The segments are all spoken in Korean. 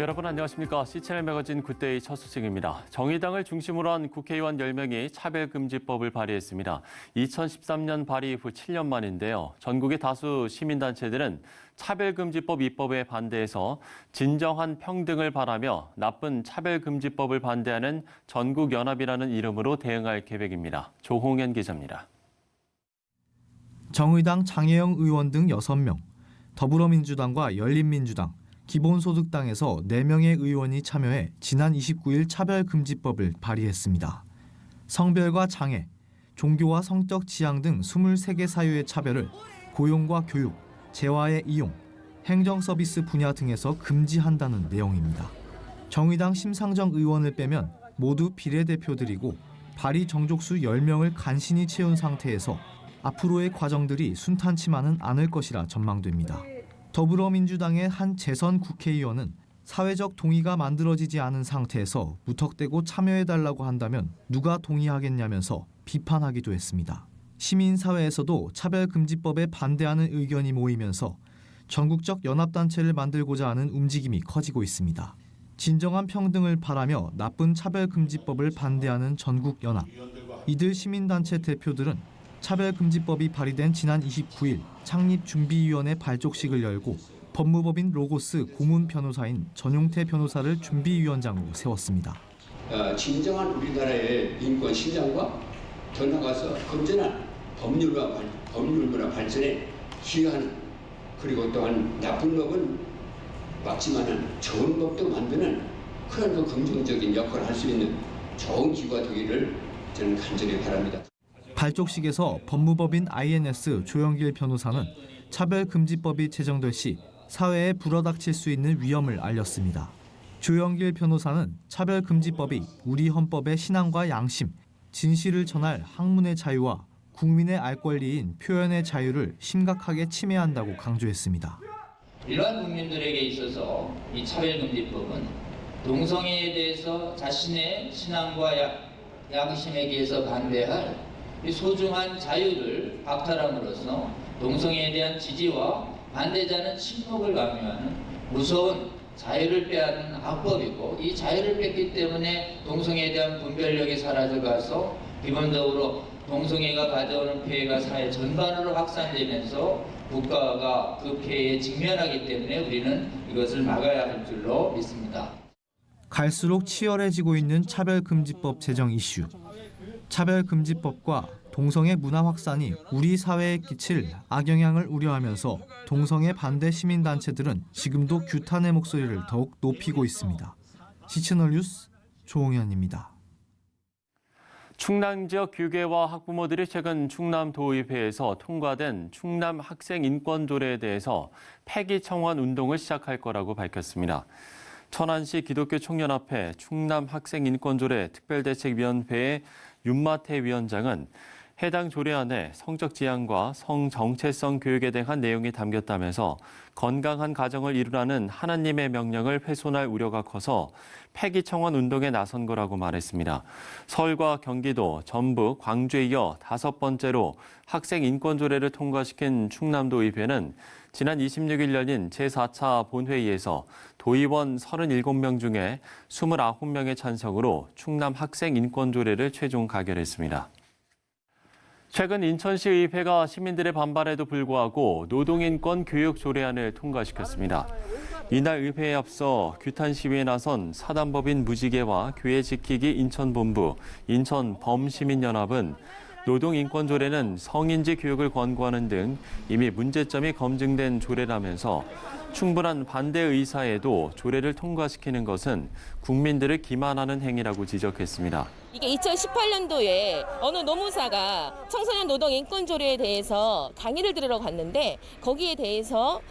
여러분 안녕하십니까. CCTV 매거진 굿데이 첫 소식입니다. 정의당을 중심으로 한 국회의원 10명이 차별금지법을 발의했습니다. 2013년 발의 이후 7년 만인데요. 전국의 다수 시민단체들은 차별금지법 입법에 반대해서 진정한 평등을 바라며 나쁜 차별금지법을 반대하는 전국연합이라는 이름으로 대응할 계획입니다. 조홍현 기자입니다. 정의당 장혜영 의원 등 6명, 더불어민주당과 열린민주당, 기본소득당에서 4명의 의원이 참여해 지난 29일 차별금지법을 발의했습니다. 성별과 장애, 종교와 성적 지향 등 23개 사유의 차별을 고용과 교육, 재화의 이용, 행정서비스 분야 등에서 금지한다는 내용입니다. 정의당 심상정 의원을 빼면 모두 비례대표들이고 발의 정족수 10명을 간신히 채운 상태에서 앞으로의 과정들이 순탄치만은 않을 것이라 전망됩니다. 더불어민주당의 한 재선 국회의원은 사회적 동의가 만들어지지 않은 상태에서 무턱대고 참여해달라고 한다면 누가 동의하겠냐면서 비판하기도 했습니다. 시민사회에서도 차별금지법에 반대하는 의견이 모이면서 전국적 연합단체를 만들고자 하는 움직임이 커지고 있습니다. 진정한 평등을 바라며 나쁜 차별금지법을 반대하는 전국연합. 이들 시민단체 대표들은 차별금지법이 발의된 지난 29일 창립준비위원회 발족식을 열고 법무법인 로고스 고문 변호사인 전용태 변호사를 준비위원장으로 세웠습니다. 진정한 우리나라의 인권 신장과 더 나아가서 건전한 법률 발전에 기여하는, 그리고 또한 나쁜 법은 막지만은 좋은 법도 만드는 그런 긍정적인 역할을 할 수 있는 좋은 기구가 되기를 저는 간절히 바랍니다. 발족식에서 법무법인 INS 조영길 변호사는 차별금지법이 제정될 시 사회에 불어닥칠 수 있는 위험을 알렸습니다. 조영길 변호사는 차별금지법이 우리 헌법의 신앙과 양심, 진실을 전할 학문의 자유와 국민의 알 권리인 표현의 자유를 심각하게 침해한다고 강조했습니다. 일반 국민들에게 있어서 이 차별금지법은 동성애에 대해서 자신의 신앙과 양심에 대해서 반대할 이 소중한 자유를 박탈함으로써 동성애에 대한 지지와 반대자는 침묵을 강요하는 무서운 자유를 빼앗는 악법이고, 이 자유를 뺐기 때문에 동성애에 대한 분별력이 사라져가서 기본적으로 동성애가 가져오는 폐해가 사회 전반으로 확산되면서 국가가 그 폐해에 직면하기 때문에 우리는 이것을 막아야 할 줄로 믿습니다. 갈수록 치열해지고 있는 차별금지법 제정 이슈. 차별금지법과 동성애 문화 확산이 우리 사회에 끼칠 악영향을 우려하면서 동성애 반대 시민단체들은 지금도 규탄의 목소리를 더욱 높이고 있습니다. CCTV 뉴스 조홍현입니다. 충남 지역 교계와 학부모들이 최근 충남도의회에서 통과된 충남 학생 인권조례에 대해서 폐기 청원 운동을 시작할 거라고 밝혔습니다. 천안시 기독교 총연합회 충남 학생 인권조례 특별대책위원회의 윤마태 위원장은 해당 조례안에 성적 지향과 성 정체성 교육에 대한 내용이 담겼다면서 건강한 가정을 이루라는 하나님의 명령을 훼손할 우려가 커서 폐기 청원 운동에 나선 거라고 말했습니다. 서울과 경기도, 전북, 광주에 이어 5번째로 학생 인권조례를 통과시킨 충남도의회는 지난 26일 열린 제4차 본회의에서 도의원 37명 중에 29명의 찬성으로 충남 학생 인권조례를 최종 가결했습니다. 최근 인천시의회가 시민들의 반발에도 불구하고 노동인권 교육 조례안을 통과시켰습니다. 이날 의회에 앞서 규탄 시위에 나선 사단법인 무지개와 교회 지키기 인천본부, 인천범시민연합은 노동인권조례는 성인지 교육을 권고하는 등 이미 문제점이 검증된 조례라면서 충분한 반대 의사에도 조례를 통과시키는 것은 국민들을 기만하는 행위라고 지적했습니다. 이게 2018년도에 어느 노무사가 청소년 노동 인권 조례에 대해서 강의를 들으러 갔는데 거기에 대해서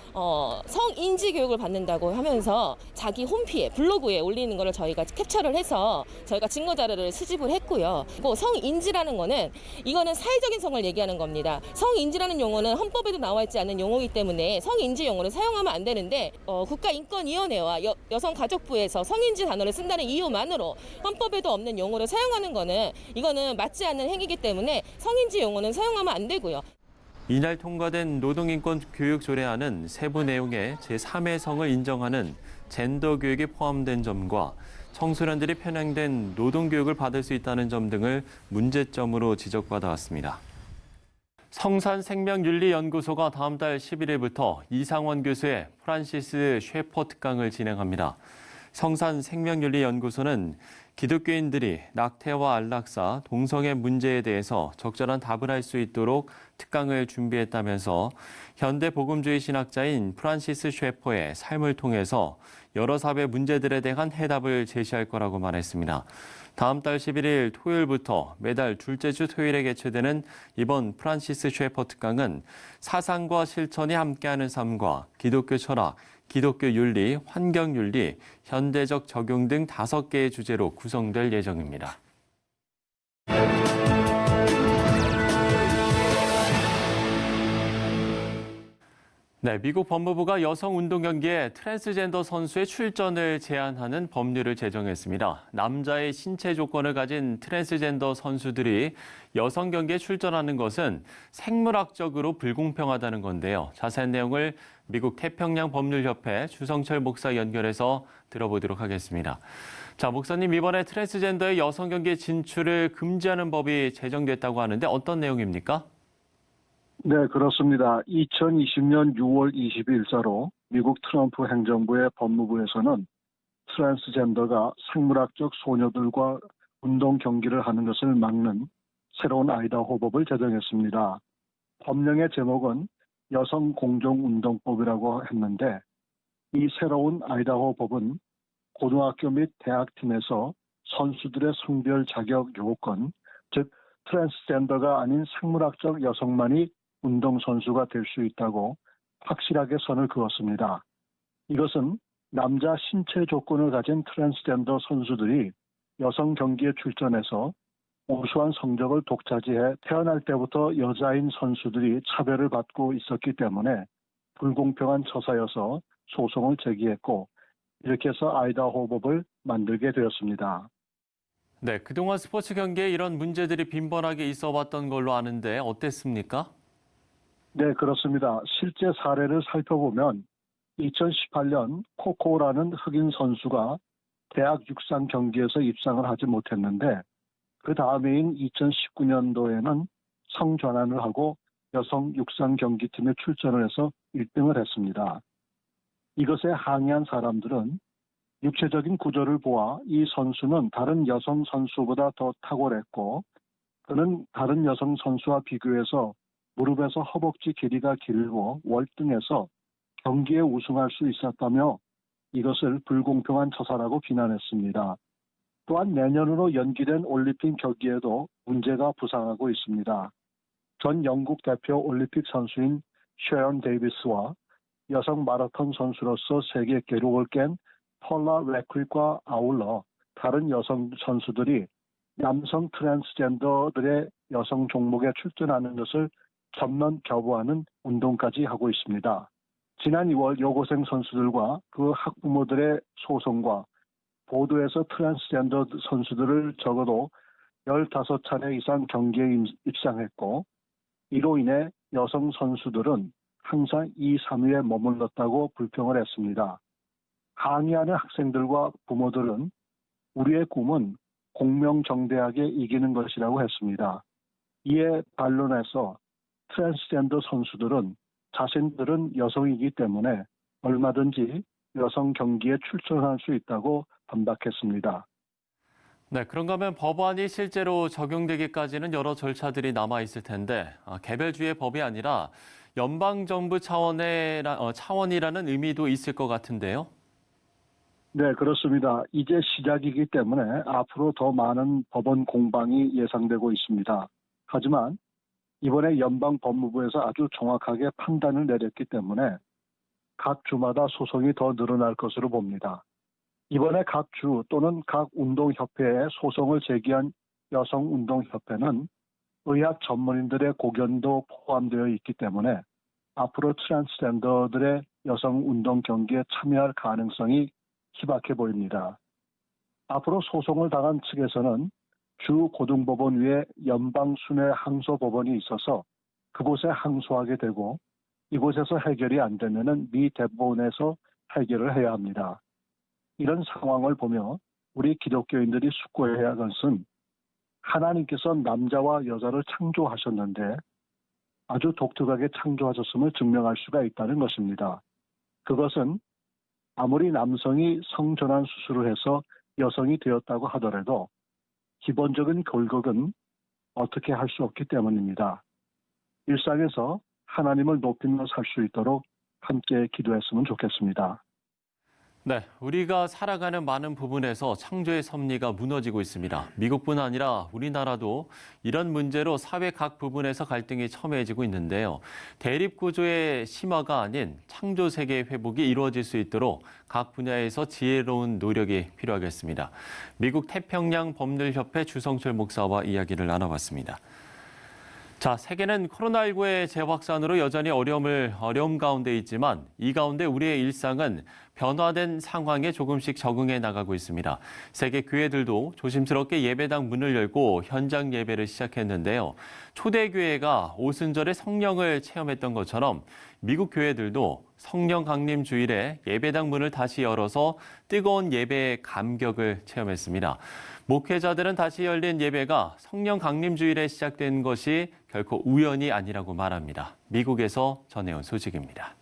성인지 교육을 받는다고 하면서 자기 홈피에 블로그에 올리는 거를 저희가 캡처를 해서 저희가 증거 자료를 수집을 했고요. 그리고 성인지라는 거는 이거는 사회적인 성을 얘기하는 겁니다. 성인지라는 용어는 헌법에도 나와 있지 않는 용어이기 때문에 성인지 용어를 사용하면 안 되는데 국가인권위원회와 여성가족부에서 성인지 단어를 쓴다는 이유만으로 헌법에도 없는 용어를 사용하는 거는 이거는 맞지 않는 행위이기 때문에 성인지 용어는 사용하면 안 되고요. 이날 통과된 노동인권 교육 조례안은 세부 내용에 제3의 성을 인정하는 젠더 교육이 포함된 점과 청소년들이 편향된 노동 교육을 받을 수 있다는 점 등을 문제점으로 지적받아 왔습니다. 성산생명윤리연구소가 다음 달 11일부터 이상원 교수의 프란시스 쉐퍼 특강을 진행합니다. 성산생명윤리연구소는 기독교인들이 낙태와 안락사, 동성애 문제에 대해서 적절한 답을 할 수 있도록 특강을 준비했다면서 현대 복음주의 신학자인 프란시스 쉐퍼의 삶을 통해서 여러 사회 문제들에 대한 해답을 제시할 거라고 말했습니다. 다음 달 11일 토요일부터 매달 둘째 주 토요일에 개최되는 이번 프란시스 쉐퍼 특강은 사상과 실천이 함께하는 삶과 기독교 철학, 기독교 윤리, 환경 윤리, 현대적 적용 등 5개의 주제로 구성될 예정입니다. 네, 미국 법무부가 여성 운동 경기에 트랜스젠더 선수의 출전을 제한하는 법률을 제정했습니다. 남자의 신체 조건을 가진 트랜스젠더 선수들이 여성 경기에 출전하는 것은 생물학적으로 불공평하다는 건데요. 자세한 내용을 미국 태평양 법률협회 주성철 목사 연결해서 들어보도록 하겠습니다. 자, 목사님, 이번에 트랜스젠더의 여성 경기 진출을 금지하는 법이 제정됐다고 하는데 어떤 내용입니까? 네, 그렇습니다. 2020년 6월 22일자로 미국 트럼프 행정부의 법무부에서는 트랜스젠더가 생물학적 소녀들과 운동 경기를 하는 것을 막는 새로운 아이다호법을 제정했습니다. 법령의 제목은 여성 공정운동법이라고 했는데 이 새로운 아이다호법은 고등학교 및 대학팀에서 선수들의 성별 자격 요건, 즉 트랜스젠더가 아닌 생물학적 여성만이 운동선수가 될 수 있다고 확실하게 선을 그었습니다. 이것은 남자 신체 조건을 가진 트랜스젠더 선수들이 여성 경기에 출전해서 우수한 성적을 독차지해 태어날 때부터 여자인 선수들이 차별을 받고 있었기 때문에 불공평한 처사여서 소송을 제기했고 이렇게 해서 아이다호법을 만들게 되었습니다. 네, 그동안 스포츠 경기에 이런 문제들이 빈번하게 있어 왔던 걸로 아는데 어땠습니까? 네, 그렇습니다. 실제 사례를 살펴보면 2018년 코코라는 흑인 선수가 대학 육상 경기에서 입상을 하지 못했는데 그 다음해인 2019년도에는 성전환을 하고 여성 육상 경기팀에 출전을 해서 1등을 했습니다. 이것에 항의한 사람들은 육체적인 구조를 보아 이 선수는 다른 여성 선수보다 더 탁월했고 그는 다른 여성 선수와 비교해서 무릎에서 허벅지 길이가 길고 월등해서 경기에 우승할 수 있었다며 이것을 불공평한 처사라고 비난했습니다. 또한 내년으로 연기된 올림픽 경기에도 문제가 부상하고 있습니다. 전 영국 대표 올림픽 선수인 쉐런 데이비스와 여성 마라톤 선수로서 세계 기록을 깬 폴라 레크윗과 아울러 다른 여성 선수들이 남성 트랜스젠더들의 여성 종목에 출전하는 것을 전면 거부하는 운동까지 하고 있습니다. 지난 2월 여고생 선수들과 그 학부모들의 소송과 보도에서 트랜스젠더 선수들을 적어도 15차례 이상 경기에 입상했고 이로 인해 여성 선수들은 항상 2, 3위에 머물렀다고 불평을 했습니다. 항의하는 학생들과 부모들은 우리의 꿈은 공명정대하게 이기는 것이라고 했습니다. 이에 반론해서 트랜스젠더 선수들은 자신들은 여성이기 때문에 얼마든지 여성 경기에 출전할 수 있다고 반박했습니다. 네, 그런가 하면 법안이 실제로 적용되기까지는 여러 절차들이 남아 있을 텐데 개별주의 법이 아니라 연방정부 차원이라는 의미도 있을 것 같은데요. 네, 그렇습니다. 이제 시작이기 때문에 앞으로 더 많은 법원 공방이 예상되고 있습니다. 하지만 이번에 연방 법무부에서 아주 정확하게 판단을 내렸기 때문에 각 주마다 소송이 더 늘어날 것으로 봅니다. 이번에 각 주 또는 각 운동협회에 소송을 제기한 여성운동협회는 의학 전문인들의 고견도 포함되어 있기 때문에 앞으로 트랜스젠더들의 여성운동 경기에 참여할 가능성이 희박해 보입니다. 앞으로 소송을 당한 측에서는 주 고등법원 위에 연방 순회 항소법원이 있어서 그곳에 항소하게 되고 이곳에서 해결이 안 되면은 미 대법원에서 해결을 해야 합니다. 이런 상황을 보며 우리 기독교인들이 숙고해야 할 것은 하나님께서 남자와 여자를 창조하셨는데 아주 독특하게 창조하셨음을 증명할 수가 있다는 것입니다. 그것은 아무리 남성이 성전환 수술을 해서 여성이 되었다고 하더라도 기본적인 결국은 어떻게 할 수 없기 때문입니다. 일상에서 하나님을 높이며 살 수 있도록 함께 기도했으면 좋겠습니다. 네, 우리가 살아가는 많은 부분에서 창조의 섭리가 무너지고 있습니다. 미국뿐 아니라 우리나라도 이런 문제로 사회 각 부분에서 갈등이 첨예해지고 있는데요. 대립 구조의 심화가 아닌 창조 세계의 회복이 이루어질 수 있도록 각 분야에서 지혜로운 노력이 필요하겠습니다. 미국 태평양 법률협회 주성철 목사와 이야기를 나눠봤습니다. 자, 세계는 코로나19의 재확산으로 여전히 어려움 가운데 있지만 이 가운데 우리의 일상은 변화된 상황에 조금씩 적응해 나가고 있습니다. 세계 교회들도 조심스럽게 예배당 문을 열고 현장 예배를 시작했는데요. 초대교회가 오순절에 성령을 체험했던 것처럼 미국 교회들도 성령 강림 주일에 예배당 문을 다시 열어서 뜨거운 예배의 감격을 체험했습니다. 목회자들은 다시 열린 예배가 성령 강림 주일에 시작된 것이 결코 우연이 아니라고 말합니다. 미국에서 전해온 소식입니다.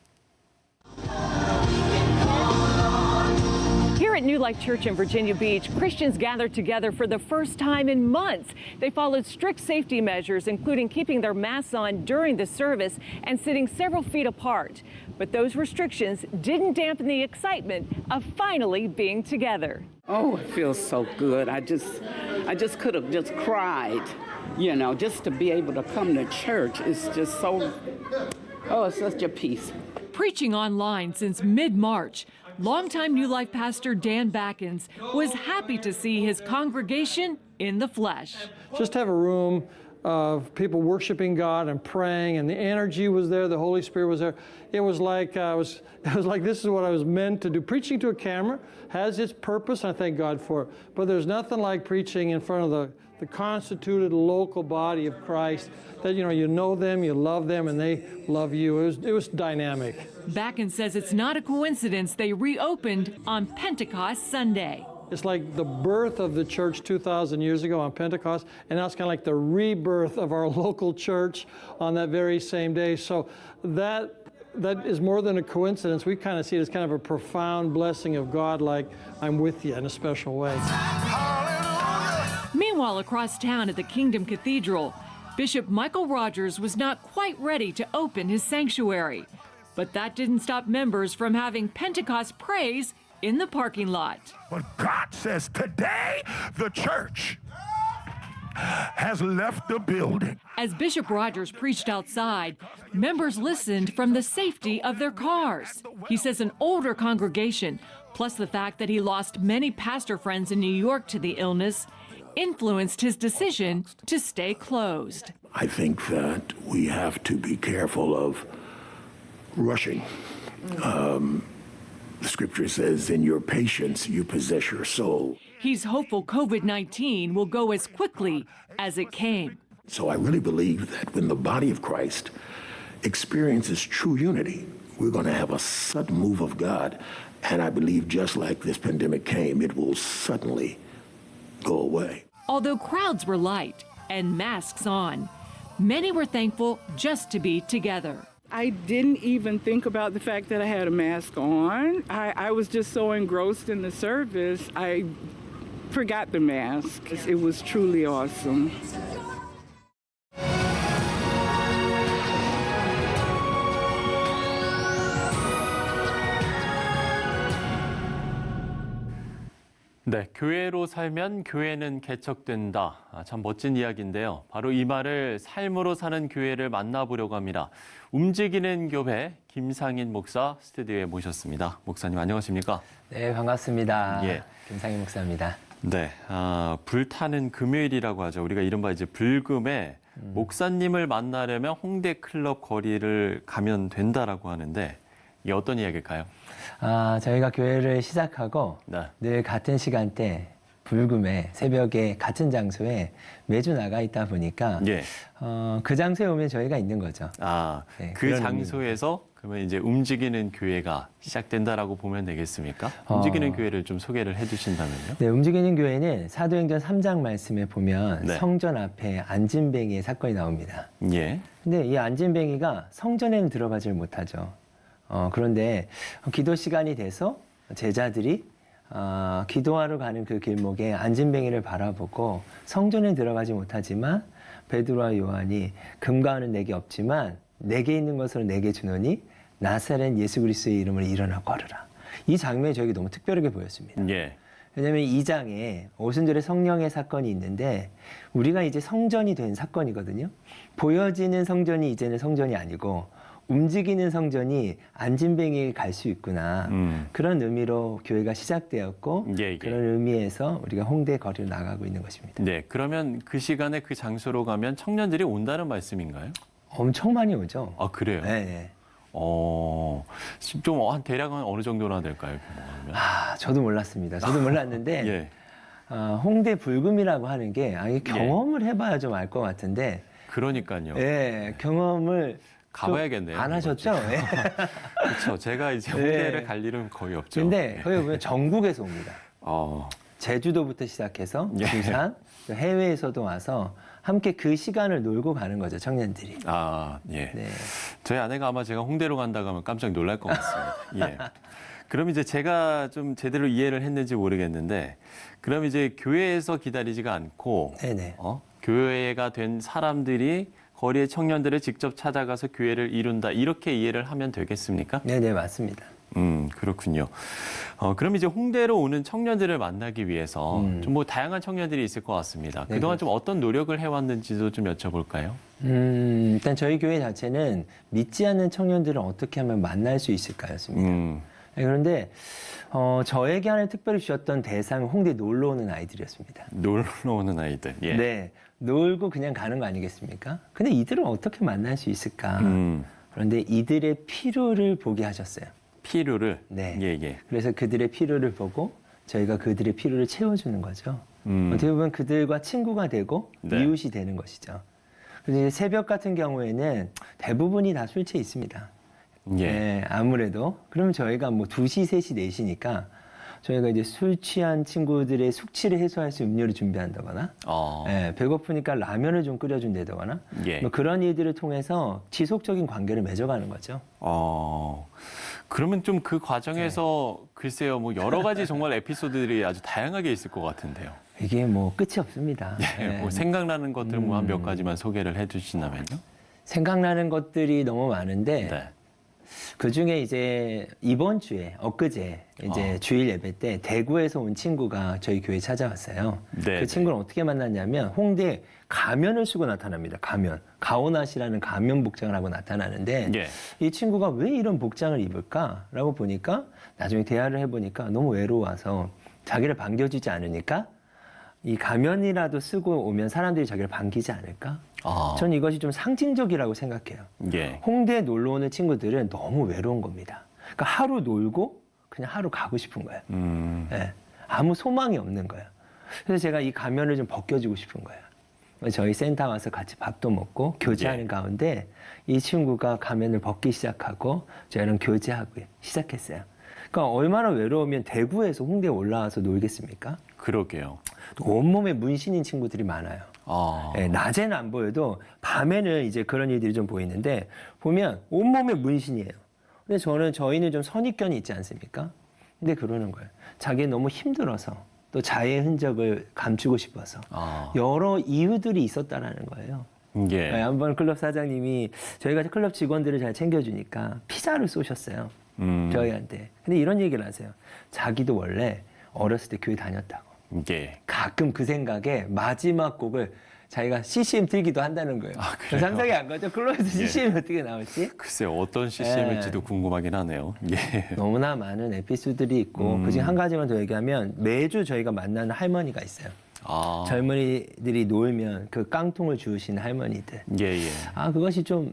Here at New Life Church in Virginia Beach, Christians gathered together for the first time in months. They followed strict safety measures, including keeping their masks on during the service and sitting several feet apart. But those restrictions didn't dampen the excitement of finally being together. Oh, it feels so good. I just could have just cried, you know, just to be able to come to church is just so, oh, it's such a peace. Preaching online since mid-March, longtime New Life pastor Dan Backens was happy to see his congregation in the flesh. Just have a room of people worshiping God and praying, and the energy was there, the Holy Spirit was there. It was like this is what I was meant to do. Preaching to a camera has its purpose, and I thank God for it. But there's nothing like preaching in front of the constituted local body of Christ that you know them, you love them, and they love you. It was dynamic. Backens says it's not a coincidence they reopened on Pentecost Sunday. It's like the birth of the church 2,000 years ago on Pentecost, and now it's kind of like the rebirth of our local church on that very same day. So that is more than a coincidence. We kind of see it as kind of a profound blessing of God, like I'm with you in a special way. Meanwhile, across town at the Kingdom Cathedral, Bishop Michael Rogers was not quite ready to open his sanctuary. But that didn't stop members from having Pentecost praise in the parking lot. But God says today the church has left the building. As Bishop Rogers preached outside, members listened from the safety of their cars. He says an older congregation, plus the fact that he lost many pastor friends in New York to the illness, influenced his decision to stay closed. I think that we have to be careful of rushing. The scripture says, in your patience, you possess your soul. He's hopeful COVID-19 will go as quickly as it came. So I really believe that when the body of Christ experiences true unity, we're going to have a sudden move of God. And I believe just like this pandemic came, it will suddenly go away. Although crowds were light and masks on, many were thankful just to be together. I didn't even think about the fact that I had a mask on. I was just so engrossed in the service, I forgot the mask. It was truly awesome. 네, 교회로 살면 교회는 개척된다. 참 멋진 이야기인데요. 바로 이 말을 삶으로 사는 교회를 만나보려고 합니다. 움직이는 교회 김상인 목사 스튜디오에 모셨습니다. 목사님 안녕하십니까? 네, 반갑습니다. 예. 김상인 목사입니다. 네, 불타는 금요일이라고 하죠. 우리가 이른바 이제 불금에 목사님을 만나려면 홍대 클럽 거리를 가면 된다라고 하는데 이게 어떤 이야기일까요? 저희가 교회를 시작하고 네. 늘 같은 시간대 불금에 새벽에 같은 장소에 매주 나가 있다 보니까 예. 그 장소에 오면 저희가 있는 거죠. 네, 그 그런 장소에서 그러면 이제 움직이는 교회가 시작된다라고 보면 되겠습니까? 움직이는 교회를 좀 소개를 해주신다면요. 네, 움직이는 교회는 사도행전 3장 말씀에 보면 네. 성전 앞에 안진뱅이의 사건이 나옵니다. 예. 근데 이 안진뱅이가 성전에는 들어가질 못하죠. 그런데 기도 시간이 돼서 제자들이 기도하러 가는 그 길목에 안진뱅이를 바라보고 성전에 들어가지 못하지만 베드로와 요한이 금과 은은 내게 없지만 내게 있는 것으로 내게 주노니 나사렛 예수 그리스도의 이름으로 일어나 걸으라. 이 장면이 저에게 너무 특별하게 보였습니다. 예. 왜냐하면 이 장에 오순절에 성령의 사건이 있는데 우리가 이제 성전이 된 사건이거든요. 보여지는 성전이 이제는 성전이 아니고 움직이는 성전이 안진뱅이에 갈 수 있구나. 그런 의미로 교회가 시작되었고 예. 그런 의미에서 우리가 홍대 거리로 나가고 있는 것입니다. 네. 그러면 그 시간에 그 장소로 가면 청년들이 온다는 말씀인가요? 엄청 많이 오죠. 아, 그래요? 네. 좀 한 대략 어느 정도나 될까요? 저도 몰랐습니다. 저도 몰랐는데 예. 홍대 불금이라고 하는 게 경험을 해봐야 좀 알 것 같은데. 그러니까요. 예, 경험을 가봐야겠네요. 안 하셨죠? 예. 그렇죠. 제가 이제 홍대를 갈 일은 거의 없죠. 근데 예. 거기 보면 전국에서 옵니다. 제주도부터 시작해서 예. 부산, 또 해외에서도 와서 함께 그 시간을 놀고 가는 거죠, 청년들이. 예. 네. 저희 아내가 아마 제가 홍대로 간다고 하면 깜짝 놀랄 것 같습니다. 예. 그럼 이제 제가 좀 제대로 이해를 했는지 모르겠는데, 그럼 이제 교회에서 기다리지가 않고, 네네. 교회가 된 사람들이 거리의 청년들을 직접 찾아가서 교회를 이룬다, 이렇게 이해를 하면 되겠습니까? 네네, 맞습니다. 그렇군요. 그럼 이제 홍대로 오는 청년들을 만나기 위해서 좀 뭐 다양한 청년들이 있을 것 같습니다. 네, 그동안 좀 어떤 노력을 해왔는지도 좀 여쭤볼까요? 일단 저희 교회 자체는 믿지 않는 청년들을 어떻게 하면 만날 수 있을까였습니다. 네, 그런데 저에게 하나 특별히 주셨던 대상은 홍대 놀러 오는 아이들이었습니다. 놀러 오는 아이들. 예. 네, 놀고 그냥 가는 거 아니겠습니까? 근데 이들을 어떻게 만날 수 있을까? 그런데 이들의 필요를 보게 하셨어요. 필요를? 네. 예. 그래서 그들의 필요를 보고 저희가 그들의 필요를 채워주는 거죠. 어떻게 보면 그들과 친구가 되고 네. 이웃이 되는 것이죠. 그래서 이제 새벽 같은 경우에는 대부분이 다 술 취해 있습니다. 예. 네, 아무래도. 그러면 저희가 뭐 2시, 3시, 4시니까 저희가 이제 술 취한 친구들의 숙취를 해소할 수 있는 음료를 준비한다거나, 배고프니까 라면을 좀 끓여준다거나, 예. 뭐 그런 일들을 통해서 지속적인 관계를 맺어가는 거죠. 그러면 좀 그 과정에서 글쎄요, 뭐 여러 가지 정말 에피소드들이 아주 다양하게 있을 것 같은데요. 이게 뭐 끝이 없습니다. 뭐 생각나는 것들 뭐 한 몇 가지만 소개를 해주신다면요. 생각나는 것들이 너무 많은데, 네. 그 중에 이제 이번 주에 엊그제 이제 주일 예배 때 대구에서 온 친구가 저희 교회에 찾아왔어요. 네, 그 친구를 어떻게 만났냐면 홍대 가면을 쓰고 나타납니다. 가오낫이라는 가면 복장을 하고 나타나는데 예. 이 친구가 왜 이런 복장을 입을까라고 보니까 나중에 대화를 해보니까 너무 외로워서 자기를 반겨주지 않으니까 이 가면이라도 쓰고 오면 사람들이 자기를 반기지 않을까? 저는 이것이 좀 상징적이라고 생각해요. 예. 홍대에 놀러 오는 친구들은 너무 외로운 겁니다. 그러니까 하루 놀고 그냥 하루 가고 싶은 거예요. 예, 아무 소망이 없는 거예요. 그래서 제가 이 가면을 좀 벗겨주고 싶은 거예요. 저희 센터 와서 같이 밥도 먹고 교제하는 가운데 이 친구가 가면을 벗기 시작하고 저희랑 교제하고 시작했어요. 그러니까 얼마나 외로우면 대구에서 홍대에 올라와서 놀겠습니까? 그러게요. 온몸에 문신인 친구들이 많아요. 네, 낮에는 안 보여도 밤에는 이제 그런 일들이 좀 보이는데 보면 온몸에 문신이에요. 근데 저희는 좀 선입견이 있지 않습니까? 근데 그러는 거예요. 자기는 너무 힘들어서 또 자의 흔적을 감추고 싶어서 여러 이유들이 있었다라는 거예요. 예. 네, 한번 클럽 사장님이 저희가 클럽 직원들을 잘 챙겨주니까 피자를 쏘셨어요. 저희한테. 근데 이런 얘기를 하세요. 자기도 원래 어렸을 때 교회 다녔다고. 예. 가끔 그 생각에 마지막 곡을 자기가 CCM 들기도 한다는 거예요. 그래요? 상상이 안 가죠? 클럽에서 CCM이 어떻게 나올지? 글쎄요, 어떤 CCM일지도 궁금하긴 하네요. 예. 너무나 많은 에피소드들이 있고 그중에 한 가지만 더 얘기하면 매주 저희가 만나는 할머니가 있어요. 젊은이들이 놀면 그 깡통을 주우시는 할머니들. 예. 그것이 좀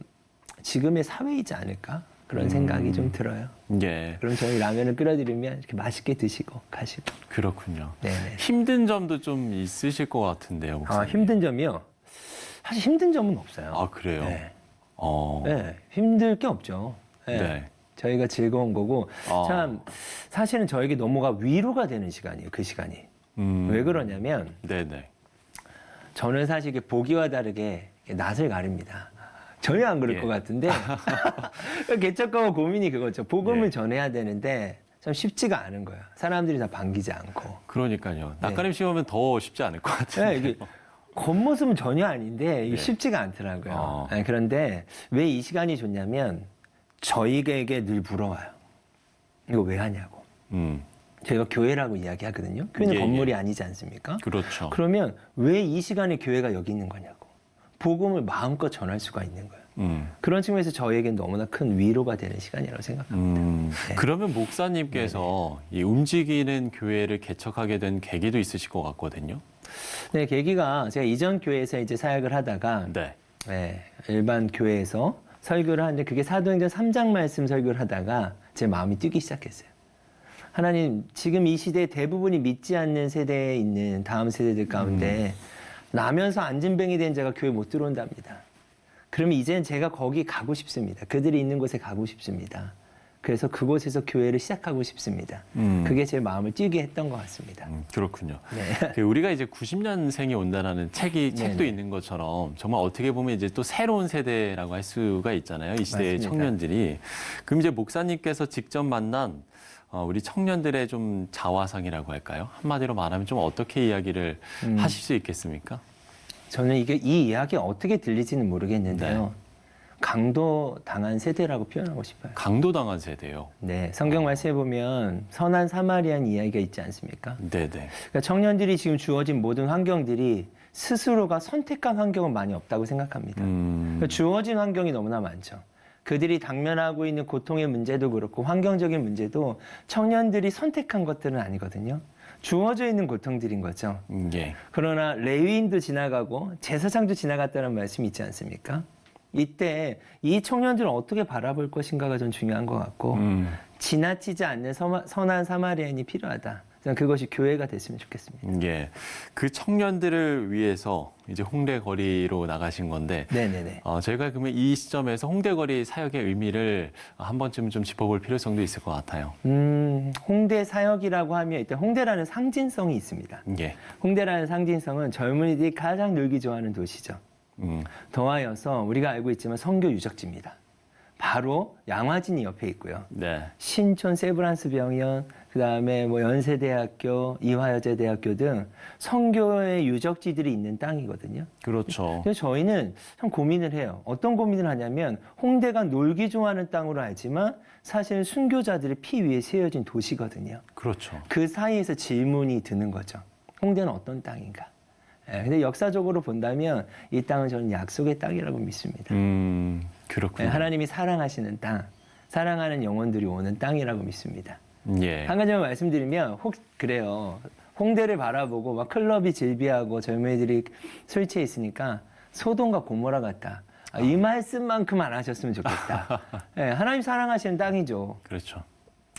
지금의 사회이지 않을까? 그런 생각이 좀 들어요. 예. 그럼 저희 라면을 끓여드리면 이렇게 맛있게 드시고 가시고. 그렇군요. 네네. 힘든 점도 좀 있으실 것 같은데요, 목사님. 힘든 점이요? 사실 힘든 점은 없어요. 아, 그래요? 네. 어. 네, 힘들 게 없죠. 네. 네. 저희가 즐거운 거고 참 사실은 저에게 너무가 위로가 되는 시간이에요. 그 시간이. 왜 그러냐면 네네. 저는 사실 이게 보기와 다르게 낯을 가립니다. 전혀 안 그럴 예. 것 같은데 개척하고 고민이 그거죠. 복음을 예. 전해야 되는데 참 쉽지가 않은 거예요. 사람들이 다 반기지 않고. 그러니까요. 낯가림 씌우면 더 쉽지 않을 것 같은데요. 네, 이게 겉모습은 전혀 아닌데 이게 네. 쉽지가 않더라고요. 네, 그런데 왜 이 시간이 좋냐면 저희에게 늘 물어와요. 이거 왜 하냐고. 저희가 교회라고 이야기하거든요. 교회는 예, 건물이 예. 아니지 않습니까? 그렇죠. 그러면 왜 이 시간에 교회가 여기 있는 거냐고. 복음을 마음껏 전할 수가 있는 거예요. 그런 측면에서 저희에겐 너무나 큰 위로가 되는 시간이라고 생각합니다. 네. 그러면 목사님께서 이 움직이는 교회를 개척하게 된 계기도 있으실 것 같거든요. 네, 계기가 제가 이전 교회에서 이제 사역을 하다가 네. 네, 일반 교회에서 설교를 하는데 그게 사도행전 3장 말씀 설교를 하다가 제 마음이 뛰기 시작했어요. 하나님, 지금 이 시대에 대부분이 믿지 않는 세대에 있는 다음 세대들 가운데 나면서 안진뱅이 된 자가 교회 못 들어온답니다. 그러면 이제는 제가 거기 가고 싶습니다. 그들이 있는 곳에 가고 싶습니다. 그래서 그곳에서 교회를 시작하고 싶습니다. 그게 제 마음을 뛰게 했던 것 같습니다. 그렇군요. 네. 우리가 이제 90년생이 온다라는 책도 네네. 있는 것처럼 정말 어떻게 보면 이제 또 새로운 세대라고 할 수가 있잖아요. 이 시대의 맞습니다. 청년들이. 그럼 이제 목사님께서 직접 만난 우리 청년들의 좀 자화상이라고 할까요? 한마디로 말하면 좀 어떻게 이야기를 하실 수 있겠습니까? 저는 이 이야기가 어떻게 들리지는 모르겠는데요. 네. 강도 당한 세대라고 표현하고 싶어요. 강도당한 세대요. 네, 성경 말씀에 보면 선한 사마리안 이야기가 있지 않습니까? 네네. 그러니까 청년들이 지금 주어진 모든 환경들이 스스로가 선택한 환경은 많이 없다고 생각합니다. 그러니까 주어진 환경이 너무나 많죠. 그들이 당면하고 있는 고통의 문제도 그렇고 환경적인 문제도 청년들이 선택한 것들은 아니거든요. 주어져 있는 고통들인 거죠. 예. 그러나 레위인도 지나가고 제사장도 지나갔다는 말씀이 있지 않습니까? 이때 이 청년들을 어떻게 바라볼 것인가가 좀 중요한 것 같고 지나치지 않는 선한 사마리안이 필요하다. 저는 그것이 교회가 됐으면 좋겠습니다. 예. 그 청년들을 위해서 이제 홍대 거리로 나가신 건데 네네네. 저희가 그러면 이 시점에서 홍대 거리 사역의 의미를 한 번쯤 좀 짚어볼 필요성도 있을 것 같아요. 홍대 사역이라고 하면 일단 홍대라는 상징성이 있습니다. 예. 홍대라는 상징성은 젊은이들이 가장 놀기 좋아하는 도시죠. 더하여서 우리가 알고 있지만 선교 유적지입니다. 바로 양화진이 옆에 있고요. 네. 신촌 세브란스 병원, 그다음에 뭐 연세대학교, 이화여자대학교 등 선교의 유적지들이 있는 땅이거든요. 그렇죠. 그래서 저희는 참 고민을 해요. 어떤 고민을 하냐면 홍대가 놀기 좋아하는 땅으로 알지만 사실 순교자들의 피 위에 세워진 도시거든요. 그렇죠. 그 사이에서 질문이 드는 거죠. 홍대는 어떤 땅인가? 근데 역사적으로 본다면 이 땅은 저는 약속의 땅이라고 믿습니다. 그렇군요. 하나님이 사랑하시는 땅, 사랑하는 영혼들이 오는 땅이라고 믿습니다. 예. 한 가지만 말씀드리면 그래요. 홍대를 바라보고 막 클럽이 즐비하고 젊은이들이 술 취해 있으니까 소돔과 고모라 같다. 이 말씀만큼 안 하셨으면 좋겠다. 네, 하나님 사랑하시는 땅이죠. 그렇죠.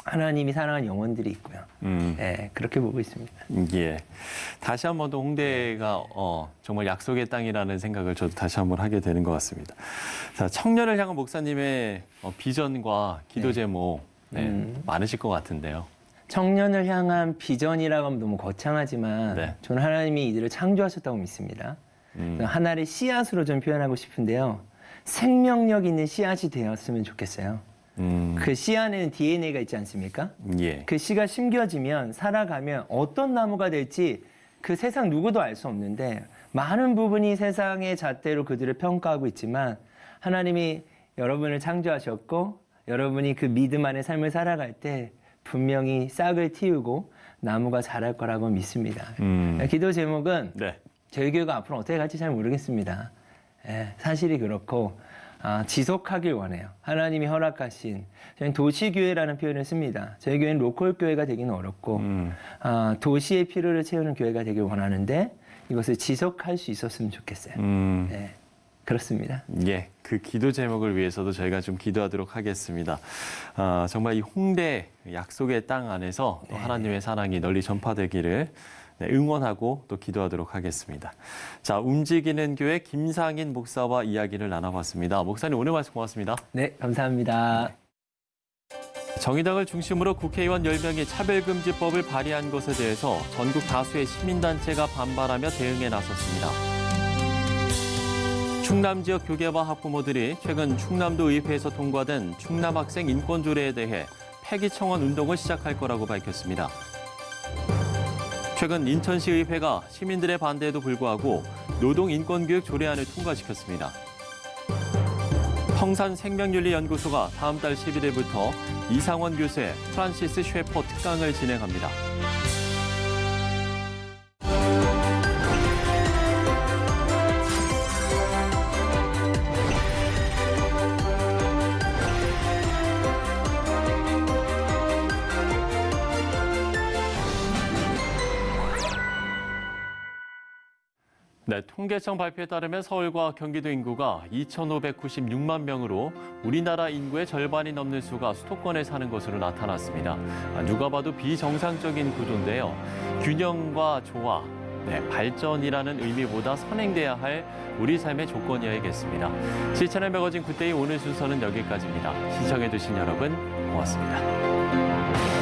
하나님이 사랑하는 영혼들이 있고요. 네, 그렇게 보고 있습니다. 예. 다시 한 번 더 홍대가 정말 약속의 땅이라는 생각을 저도 다시 한번 하게 되는 것 같습니다. 자, 청년을 향한 목사님의 비전과 기도 제목 많으실 것 같은데요. 청년을 향한 비전이라고 하면 너무 거창하지만 네. 저는 하나님이 이들을 창조하셨다고 믿습니다. 하나의 씨앗으로 좀 표현하고 싶은데요. 생명력 있는 씨앗이 되었으면 좋겠어요. 그 씨 안에는 DNA가 있지 않습니까? 예. 그 씨가 심겨지면 살아가면 어떤 나무가 될지 그 세상 누구도 알 수 없는데 많은 부분이 세상의 잣대로 그들을 평가하고 있지만 하나님이 여러분을 창조하셨고 여러분이 그 믿음 안의 삶을 살아갈 때 분명히 싹을 틔우고 나무가 자랄 거라고 믿습니다. 기도 제목은 네. 저희 교회가 앞으로 어떻게 갈지 잘 모르겠습니다. 사실이 그렇고 지속하길 원해요. 하나님이 허락하신 저희는 도시교회라는 표현을 씁니다. 저희 교회는 로컬 교회가 되기는 어렵고 도시의 필요를 채우는 교회가 되길 원하는데 이것을 지속할 수 있었으면 좋겠어요. 네. 그렇습니다. 예, 그 기도 제목을 위해서도 저희가 좀 기도하도록 하겠습니다. 정말 이 홍대 약속의 땅 안에서 또 하나님의 사랑이 널리 전파되기를 응원하고 또 기도하도록 하겠습니다. 자, 움직이는 교회 김상인 목사와 이야기를 나눠봤습니다. 목사님 오늘 말씀 고맙습니다. 네, 감사합니다. 정의당을 중심으로 국회의원 10명이 차별금지법을 발의한 것에 대해서 전국 다수의 시민단체가 반발하며 대응에 나섰습니다. 충남 지역 교계와 학부모들이 최근 충남도 의회에서 통과된 충남 학생 인권조례에 대해 폐기 청원 운동을 시작할 거라고 밝혔습니다. 최근 인천시 의회가 시민들의 반대에도 불구하고 노동인권교육 조례안을 통과시켰습니다. 평산생명윤리연구소가 다음 달 11일부터 이상원 교수의 프란시스 셰퍼 특강을 진행합니다. 네, 통계청 발표에 따르면 서울과 경기도 인구가 2,596만 명으로 우리나라 인구의 절반이 넘는 수가 수도권에 사는 것으로 나타났습니다. 누가 봐도 비정상적인 구조인데요. 균형과 조화, 발전이라는 의미보다 선행돼야 할 우리 삶의 조건이어야겠습니다. 실천의 매거진 굿데이 오늘 순서는 여기까지입니다. 시청해주신 여러분 고맙습니다.